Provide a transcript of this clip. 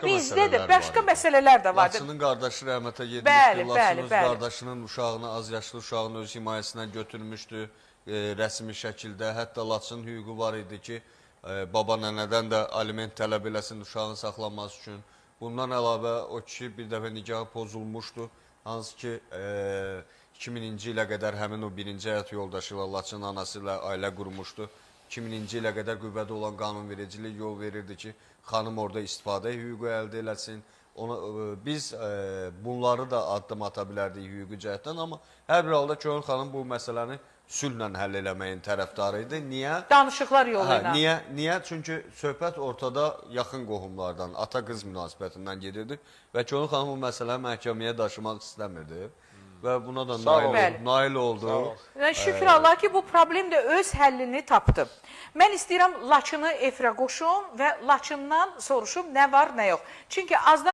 bizdə də məsələlər başqa var idi. məsələlər də vardı. Laçının qardaşı rəhmətə Bəli, getmişdi. bəli, Laçının öz bəli. qardaşının uşağını, az yaşlı uşağını öz himayəsindən götürmüşdü rəsmi şəkildə. Hətta Laçının hüququ var idi ki, baba nənədən də aliment tələb eləsin uşağın saxlanması üçün. Bundan əlavə o kişi bir dəfə nigahı pozulmuşdu. Hansı ki 2000-ci ilə qədər həmin o birinci həyat yoldaşı ilə Laçın anası ilə ailə qurmuşdu. 2000-ci ilə qədər qüvvədə olan qanunvericilik yol verirdi ki, xanım orada istifadə hüququ əldə eləsin. Biz bunları da addım ata bilərdik hüquqi cəhətdən, amma hər bir halda Könül xanım bu məsələni sülhlə həll eləməyin tərəfdarı idi. Niyə? Danışıqlar yolu ilə. Niyə? Çünki söhbət ortada yaxın qohumlardan, ata-qız münasibətindən gedirdi və Könül xanım bu məsələni məhkəməyə daşımaq istəmirdi və buna da nail oldu. Şükür Allah ki, bu problem də öz həllini tapdı. Mən istəyirəm Laçını efirə qoşum və Laçından soruşum nə var, nə yox. Çünki azdan